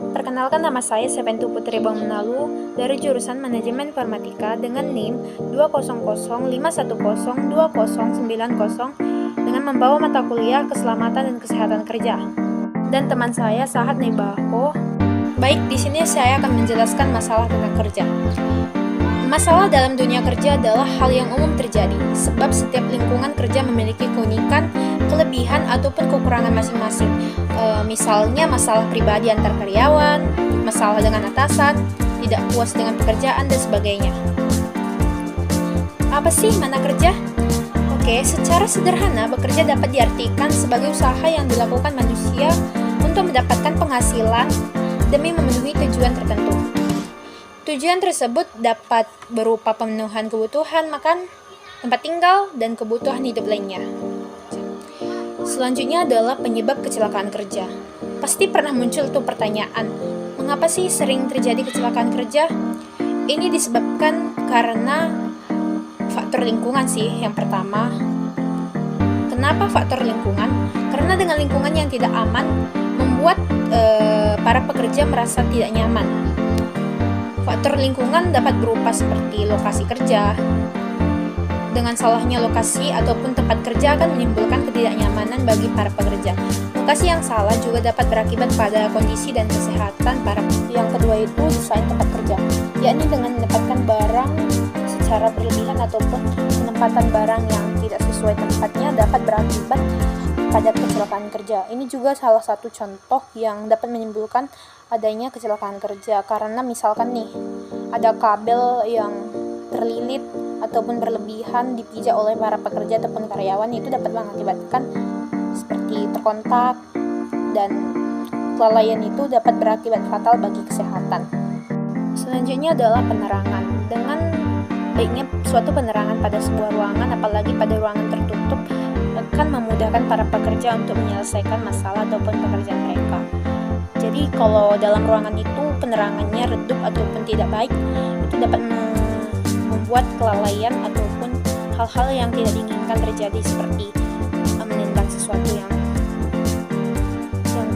Perkenalkan, nama saya Seventu Putri Bangmenalu dari jurusan Manajemen Informatika dengan NIM 20051020090 dengan membawa mata kuliah Keselamatan dan Kesehatan Kerja. Dan teman saya Sahat Nebaho. Baik, di sini saya akan menjelaskan masalah tentang kerja. Masalah dalam dunia kerja adalah hal yang umum terjadi, sebab setiap lingkungan kerja memiliki keunikan, kelebihan, ataupun kekurangan masing-masing. Misalnya masalah pribadi antar karyawan, masalah dengan atasan, tidak puas dengan pekerjaan, dan sebagainya. Apa sih mana kerja? Oke, secara sederhana, bekerja dapat diartikan sebagai usaha yang dilakukan manusia untuk mendapatkan penghasilan demi memenuhi tujuan tertentu. Tujuan tersebut dapat berupa pemenuhan kebutuhan makan, tempat tinggal, dan kebutuhan hidup lainnya. Selanjutnya adalah penyebab kecelakaan kerja. Pasti pernah muncul tuh pertanyaan, mengapa sih sering terjadi kecelakaan kerja? Ini disebabkan karena faktor lingkungan sih yang pertama. Kenapa faktor lingkungan? Karena dengan lingkungan yang tidak aman membuat para pekerja merasa tidak nyaman. Faktor lingkungan dapat berupa seperti lokasi kerja. Dengan salahnya lokasi ataupun tempat kerja akan menimbulkan ketidaknyamanan bagi para pekerja. Lokasi yang salah juga dapat berakibat pada kondisi dan kesehatan para pekerja. Yang kedua itu desain tempat kerja, yakni dengan menempatkan barang secara berlebihan ataupun penempatan barang yang tidak sesuai tempatnya dapat berakibat pada kecelakaan kerja. Ini juga salah satu contoh yang dapat menimbulkan adanya kecelakaan kerja, karena misalkan nih ada kabel yang terlilit ataupun berlebihan dipijak oleh para pekerja ataupun karyawan, itu dapat mengakibatkan seperti terkontak, dan kelalaian itu dapat berakibat fatal bagi kesehatan. Selanjutnya adalah penerangan. Dengan baiknya suatu penerangan pada sebuah ruangan, apalagi pada ruangan tertutup, akan memudahkan para pekerja untuk menyelesaikan masalah ataupun pekerjaan mereka. Jadi kalau dalam ruangan itu penerangannya redup ataupun tidak baik, itu dapat membuat kelalaian ataupun hal-hal yang tidak diinginkan terjadi, seperti menendang sesuatu yang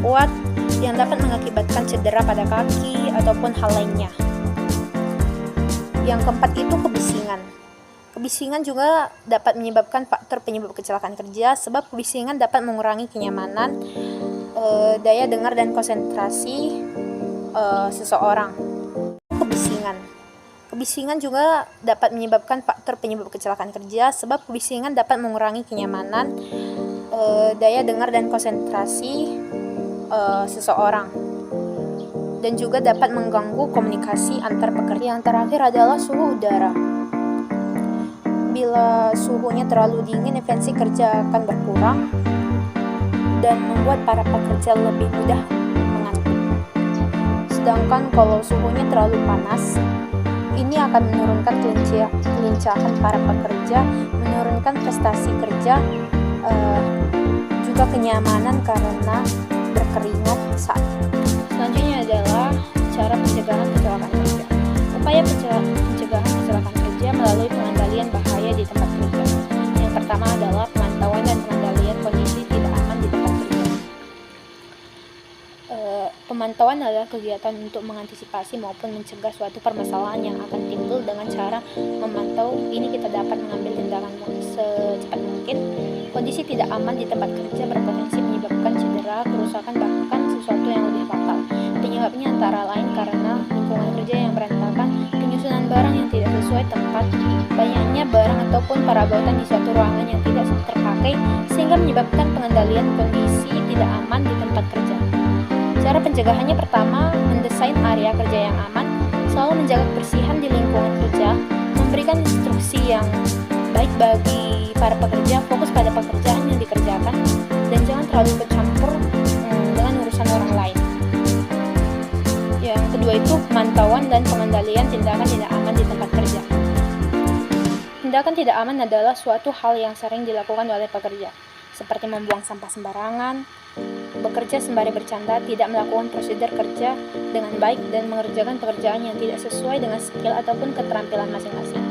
kuat yang dapat mengakibatkan cedera pada kaki ataupun hal lainnya. Yang keempat itu kebisingan. Kebisingan juga dapat menyebabkan faktor penyebab kecelakaan kerja, sebab kebisingan dapat mengurangi kenyamanan, daya dengar dan konsentrasi seseorang. Kebisingan juga dapat menyebabkan faktor penyebab kecelakaan kerja, sebab kebisingan dapat mengurangi kenyamanan, daya dengar dan konsentrasi seseorang, dan juga dapat mengganggu komunikasi antar pekerja. Yang terakhir adalah suhu udara. Bila suhunya terlalu dingin, efisiensi kerja akan berkurang dan membuat para pekerja lebih mudah mengantuk. Sedangkan kalau suhunya terlalu panas, ini akan menurunkan kelincahan para pekerja, menurunkan prestasi kerja, juga kenyamanan karena berkeringat saat. Selanjutnya adalah cara pencegahan kecelakaan kerja. Upaya pencegahan kecelakaan kerja melalui pengendalian bahaya di tempat kerja. Yang pertama adalah pemantauan dan pengendalian kondisi tidak aman di tempat kerja. Pemantauan adalah kegiatan untuk mengantisipasi maupun mencegah suatu permasalahan yang akan timbul. Dengan cara memantau ini kita dapat mengambil tindakan secepat mungkin. Kondisi tidak aman di tempat kerja berpotensi menyebabkan cedera, kerusakan, bahkan sesuatu yang lebih fatal. Penyebabnya antara lain karena lingkungan kerja yang berantakan, penyusunan barang yang tidak sesuai tempat, banyaknya barang ataupun perabotan di suatu ruangan yang tidak terpakai, sehingga menyebabkan pengendalian kondisi tidak aman di tempat kerja. Cara pencegahannya pertama, mendesain area kerja yang aman, selalu menjaga kebersihan di lingkungan kerja, memberikan instruksi yang baik bagi para pekerja, fokus pada pekerjaan yang dikerjakan, dan jangan terlalu bercampur dengan urusan orang lain. Yang kedua itu pemantauan dan pengendalian tindakan tidak aman di tempat kerja. Tindakan tidak aman adalah suatu hal yang sering dilakukan oleh pekerja, seperti membuang sampah sembarangan, bekerja sembari bercanda, tidak melakukan prosedur kerja dengan baik, dan mengerjakan pekerjaan yang tidak sesuai dengan skill ataupun keterampilan masing-masing.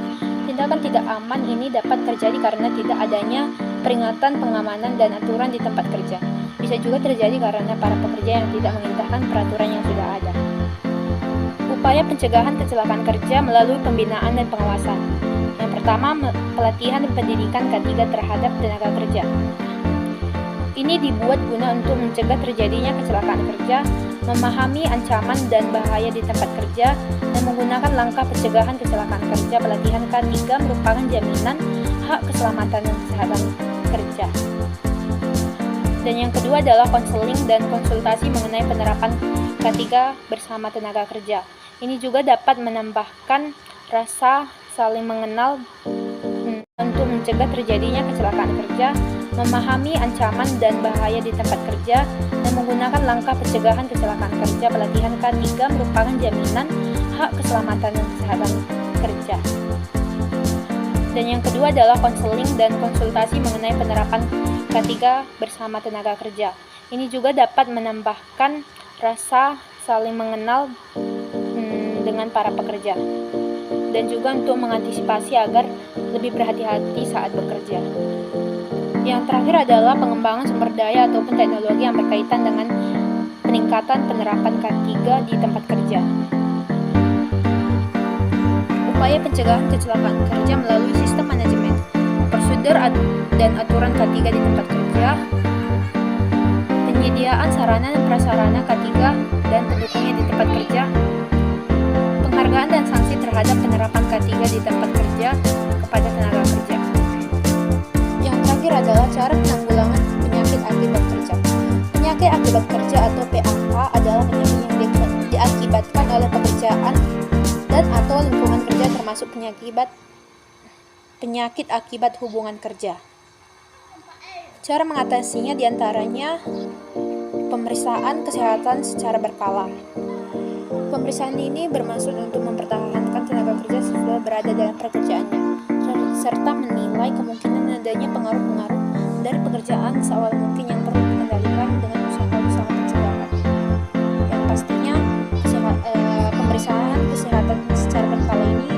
Tindakan tidak aman ini dapat terjadi karena tidak adanya peringatan, pengamanan, dan aturan di tempat kerja. Bisa bisa juga terjadi karena para pekerja yang tidak mengindahkan peraturan yang sudah ada. Upaya pencegahan kecelakaan kerja melalui pembinaan dan pengawasan. Yang pertama, pelatihan dan pendidikan K3 terhadap tenaga kerja. Ini dibuat guna untuk mencegah terjadinya kecelakaan kerja, memahami ancaman dan bahaya di tempat kerja, dan menggunakan langkah pencegahan kecelakaan kerja. Pelatihan K3 merupakan jaminan hak keselamatan dan kesehatan kerja. Dan yang kedua adalah konseling dan konsultasi mengenai penerapan K3 bersama tenaga kerja. Ini juga dapat menambahkan rasa saling mengenal untuk mencegah terjadinya kecelakaan kerja, memahami ancaman dan bahaya di tempat kerja, dan menggunakan langkah pencegahan kecelakaan kerja. Pelatihan K3 merupakan jaminan hak keselamatan dan kesehatan kerja. Dan yang kedua adalah konseling dan konsultasi mengenai penerapan K3 bersama tenaga kerja. Ini juga dapat menambahkan rasa saling mengenal dengan para pekerja, dan juga untuk mengantisipasi agar lebih berhati-hati saat bekerja. Yang terakhir adalah pengembangan sumber daya ataupun teknologi yang berkaitan dengan peningkatan penerapan K3 di tempat kerja. Upaya pencegahan kecelakaan kerja melalui sistem manajemen, prosedur dan aturan K3 di tempat kerja, penyediaan sarana dan prasarana K3 dan pendukungnya di tempat kerja, penghargaan dan sanksi terhadap penerapan K3 di tempat kerja kepada tenaga kerja. Yang terakhir adalah cara penanggulangan penyakit akibat kerja. Penyakit akibat kerja atau PAK adalah penyakit yang diakibatkan oleh pekerjaan dan atau lingkungan kerja, termasuk penyakit akibat hubungan kerja. Cara mengatasinya diantaranya pemeriksaan kesehatan secara berkala. Pemeriksaan ini bermaksud untuk mempertahankan tenaga kerja sesudah berada dalam pekerjaannya, serta menilai kemungkinan adanya pengaruh-pengaruh dari pekerjaan seawal mungkin yang perlu dikendalikan dengan usaha-usaha pencegahan. Yang pastinya pemeriksaan kesehatan secara berkala ini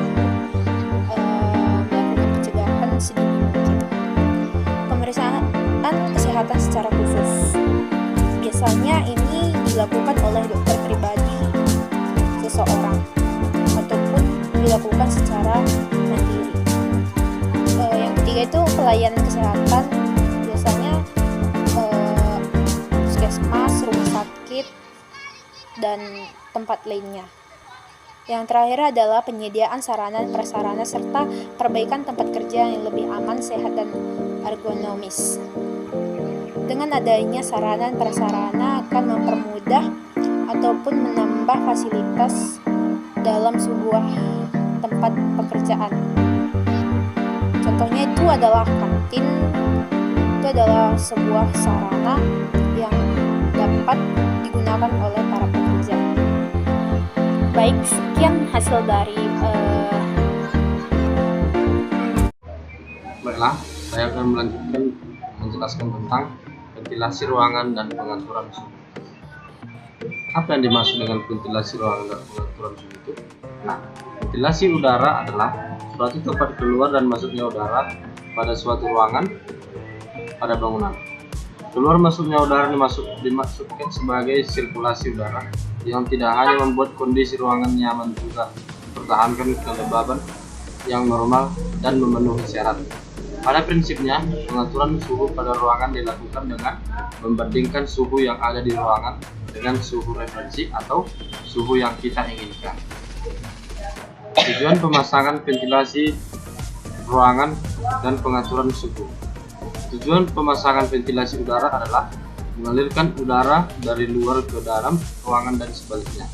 melakukan pencegahan sedini mungkin. Pemeriksaan kesehatan secara khusus biasanya ini dilakukan oleh dokter pribadi seseorang ataupun dilakukan secara mandiri. Yang ketiga itu pelayanan kesehatan, biasanya puskesmas, rumah sakit, dan tempat lainnya. Yang terakhir adalah penyediaan sarana dan prasarana serta perbaikan tempat kerja yang lebih aman, sehat, dan ergonomis. Dengan adanya sarana dan prasarana akan mempermudah ataupun menambah fasilitas dalam sebuah tempat pekerjaan. Contohnya itu adalah kantin, itu adalah sebuah sarana yang dapat digunakan oleh para pekerja. Baik, sekian hasil dari Baiklah, saya akan melanjutkan menjelaskan tentang ventilasi ruangan dan pengaturan suhu. Apa yang dimaksud dengan ventilasi ruangan dan pengaturan suhu itu? Nah, ventilasi udara adalah suatu tempat keluar dan masuknya udara pada suatu ruangan pada bangunan. Keluar masuknya udara dimaksudkan sebagai sirkulasi udara yang tidak hanya membuat kondisi ruangan nyaman, juga mempertahankan kelembaban yang normal dan memenuhi syarat. Pada prinsipnya, pengaturan suhu pada ruangan dilakukan dengan membandingkan suhu yang ada di ruangan dengan suhu referensi atau suhu yang kita inginkan. Tujuan pemasangan ventilasi ruangan dan pengaturan suhu. Tujuan pemasangan ventilasi udara adalah mengalirkan udara dari luar ke dalam ruangan dan sebaliknya,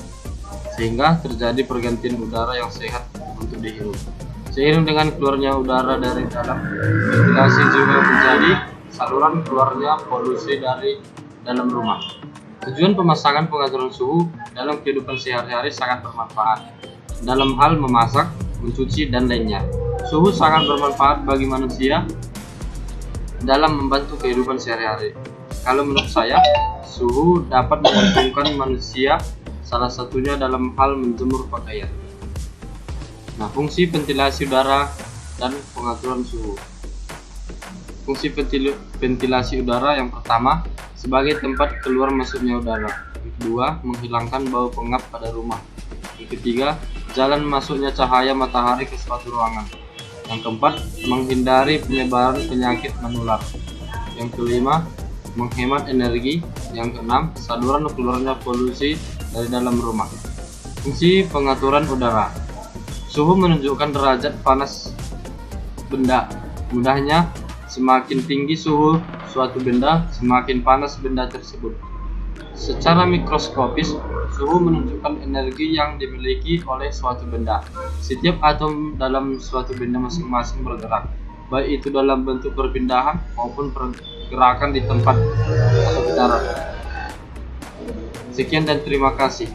sehingga terjadi pergantian udara yang sehat untuk dihirup. Seiring dengan keluarnya udara dari dalam, ventilasi juga menjadi saluran keluarnya polusi dari dalam rumah. Tujuan pemasangan pengaturan suhu dalam kehidupan sehari-hari sangat bermanfaat dalam hal memasak, mencuci, dan lainnya. Suhu sangat bermanfaat bagi manusia dalam membantu kehidupan sehari-hari. Kalau menurut saya, suhu dapat menguntungkan manusia, salah satunya dalam hal menjemur pakaian. Nah, fungsi ventilasi udara dan pengaturan suhu. Fungsi ventilasi udara yang pertama, sebagai tempat keluar masuknya udara. Yang kedua, menghilangkan bau pengap pada rumah. Yang ketiga, jalan masuknya cahaya matahari ke suatu ruangan. Yang keempat, menghindari penyebaran penyakit menular. Yang kelima, menghemat energi. Yang keenam, saluran keluarnya polusi dari dalam rumah. Fungsi pengaturan udara. Suhu menunjukkan derajat panas benda. Mudahnya, semakin tinggi suhu suatu benda, semakin panas benda tersebut. Secara mikroskopis, suhu menunjukkan energi yang dimiliki oleh suatu benda. Setiap atom dalam suatu benda masing-masing bergerak, baik itu dalam bentuk perpindahan maupun pergerakan di tempat atau di darat. Sekian dan terima kasih.